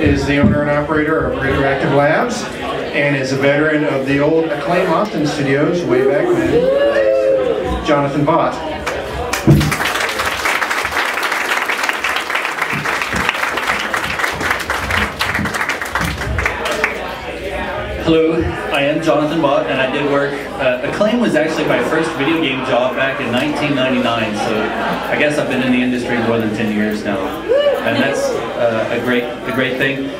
is the owner and operator of Interactive Labs and is a veteran of the old Acclaim Austin studios way back when. Johnathon Vought. Hello, I am Johnathon Vought, and I did work. Acclaim was actually my first video game job back in 1999, so I guess I've been in the industry more than 10 years now, and that's a great thing.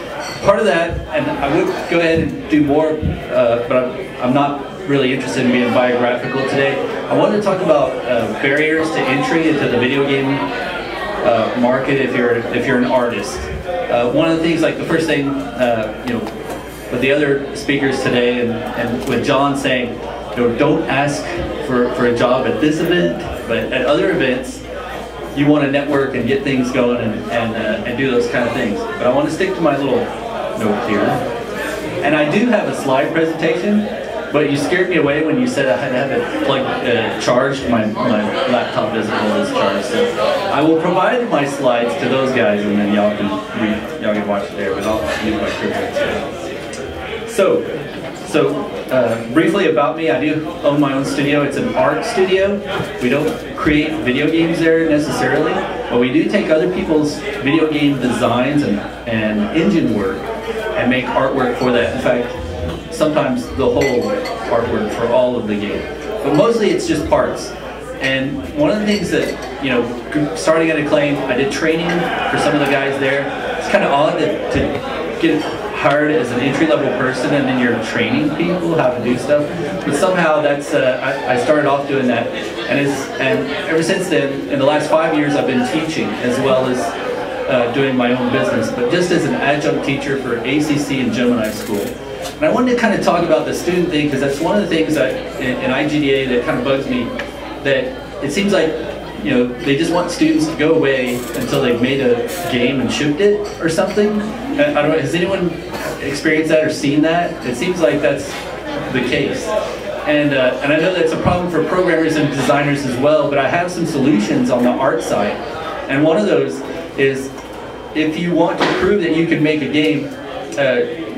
Part of that, and I would go ahead and do more, but I'm not really interested in being biographical today. I wanted to talk about barriers to entry into the video game market if you're an artist. One of the things, like the first thing, with the other speakers today, and with John saying, don't ask for a job at this event, but at other events, you want to network and get things going and do those kind of things. But I want to stick to my little note here. And I do have a slide presentation, but you scared me away when you said I had to have it plugged, charged. My laptop isn't always charged, so I will provide my slides to those guys, and then y'all can watch it there. But I'll use my privilege. So briefly about me, I do own my own studio. It's an art studio. We don't create video games there necessarily, but we do take other people's video game designs and engine work and make artwork for that. In fact, sometimes the whole artwork for all of the game. But mostly it's just parts. And one of the things that, starting at Acclaim, I did training for some of the guys there. It's kind of odd to get hired as an entry-level person and then you're training people how to do stuff. But somehow that's I started off doing that, and ever since then, in the last 5 years, I've been teaching as well as doing my own business, but just as an adjunct teacher for ACC and Gemini School. And I wanted to kind of talk about the student thing, because that's one of the things that in IGDA that kind of bugs me, that it seems like they just want students to go away until they've made a game and shipped it or something. I don't know, has anyone experienced that or seen that? It seems like that's the case. And I know that's a problem for programmers and designers as well, but I have some solutions on the art side. And one of those is, if you want to prove that you can make a game,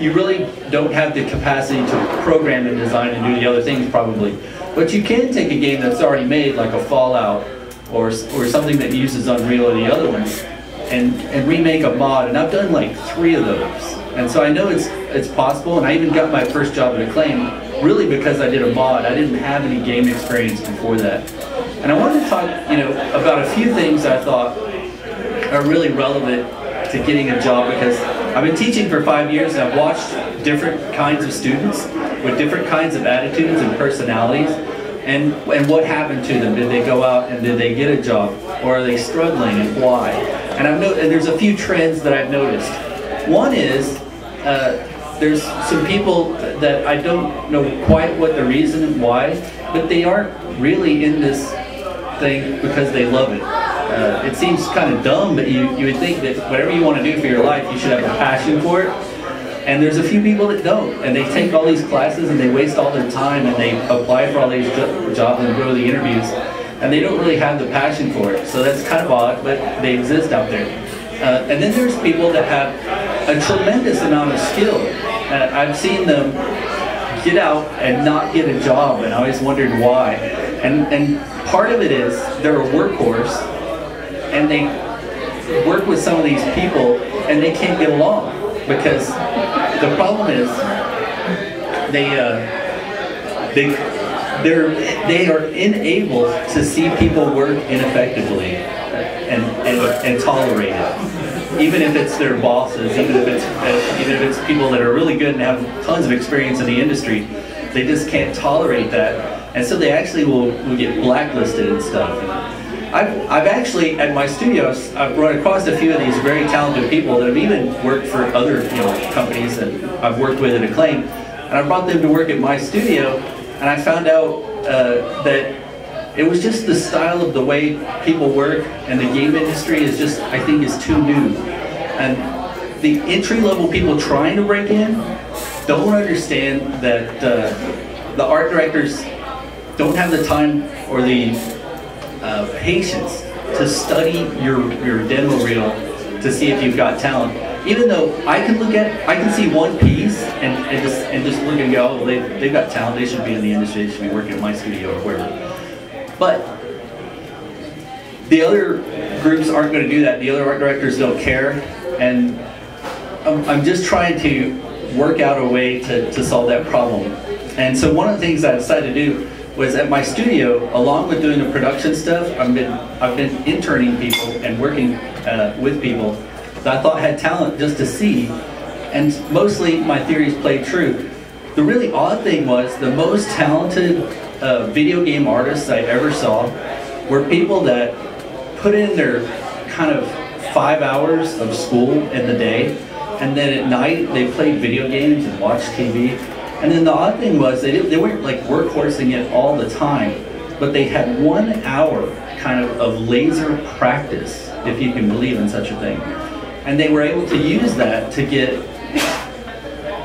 you really don't have the capacity to program and design and do the other things probably. But you can take a game that's already made, like a Fallout, or something that uses Unreal or the other ones, and remake a mod, and I've done like 3 of those. And so I know it's possible, and I even got my first job at Acclaim really because I did a mod. I didn't have any game experience before that. And I wanted to talk about a few things I thought are really relevant to getting a job, because I've been teaching for 5 years and I've watched different kinds of students with different kinds of attitudes and personalities. And what happened to them? Did they go out and did they get a job? Or are they struggling, and why? And there's a few trends that I've noticed. One is, there's some people that I don't know quite what the reason and why, but they aren't really in this thing because they love it. It seems kind of dumb, but you would think that whatever you want to do for your life, you should have a passion for it. And there's a few people that don't, and they take all these classes and they waste all their time and they apply for all these jobs and go to the interviews, and they don't really have the passion for it. So that's kind of odd, but they exist out there. And then there's people that have a tremendous amount of skill. I've seen them get out and not get a job, and I always wondered why. And part of it is they're a workhorse, and they work with some of these people and they can't get along, because the problem is they are unable to see people work ineffectively and tolerate it, even if it's their bosses, even if it's people that are really good and have tons of experience in the industry. They just can't tolerate that, and so they actually will get blacklisted and stuff. I've actually, at my studios, I've run across a few of these very talented people that have even worked for other companies that I've worked with at Acclaim, and I brought them to work at my studio, and I found out that it was just the style of the way people work, and the game industry is just, I think, is too new. And the entry-level people trying to break in don't understand that the art directors don't have the time or the patience to study your demo reel to see if you've got talent. even though I can see one piece and just look and go, oh, they've got talent, they should be in the industry, they should be working in my studio or wherever. But the other groups aren't going to do that. The other art directors don't care, and I'm just trying to work out a way to solve that problem. And so one of the things I decided to do was at my studio, along with doing the production stuff, I've been interning people and working with people that I thought had talent just to see, and mostly my theories played true. The really odd thing was the most talented video game artists I ever saw were people that put in their kind of 5 hours of school in the day, and then at night they played video games and watched TV. And then the odd thing was they weren't like workhorsing it all the time, but they had 1 hour kind of laser practice, if you can believe in such a thing. And they were able to use that to get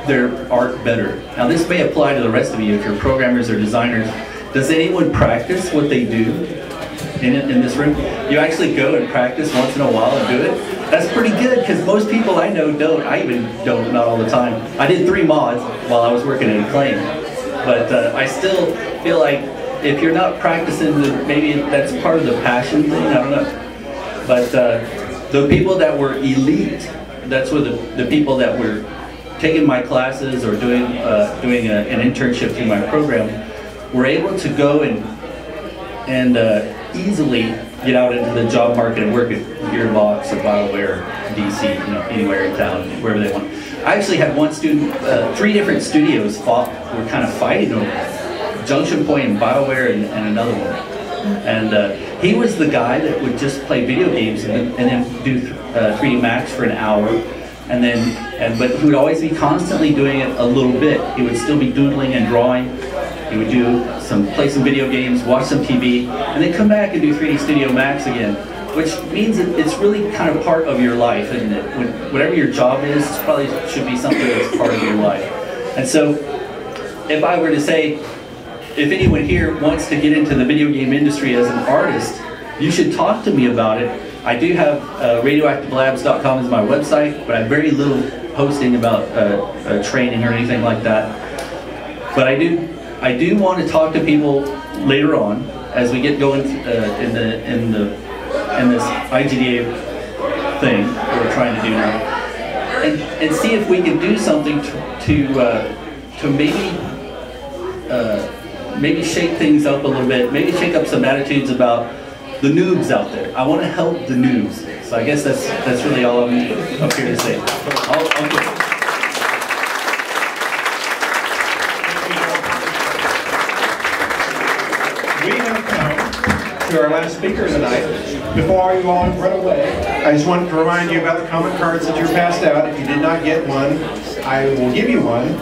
their art better. Now this may apply to the rest of you if you're programmers or designers. Does anyone practice what they do in this room? You actually go and practice once in a while and do it? That's pretty good, because most people I know don't. I even don't, not all the time. I did 3 mods while I was working at Acclaim. But I still feel like if you're not practicing, maybe that's part of the passion thing, I don't know. But the people that were elite, that's what the people that were taking my classes or doing an internship through my program, were able to go and easily get out into the job market and work at Gearbox or BioWare, DC, anywhere in town, wherever they want. I actually had one student, 3 different studios were kind of fighting over Junction Point and BioWare and another one. And he was the guy that would just play video games and then do 3D Max for an hour. But he would always be constantly doing it a little bit. He would still be doodling and drawing. He would play some video games, watch some TV, and then come back and do 3D Studio Max again, which means that it's really kind of part of your life, isn't it? Whatever your job is, it probably should be something that's part of your life. And so, if I were to say, if anyone here wants to get into the video game industry as an artist, you should talk to me about it. I do have radioactivelabs.com as my website, but I have very little posting about training or anything like that. But I do want to talk to people later on as we get going in this IGDA thing that we're trying to do now, and see if we can do something to maybe shake things up a little bit, maybe shake up some attitudes about the noobs out there. I want to help the noobs. So I guess that's really all I'm up here to say. We have come to our last speaker tonight. Before you all run away, I just wanted to remind you about the comment cards that you're passed out. If you did not get one, I will give you one.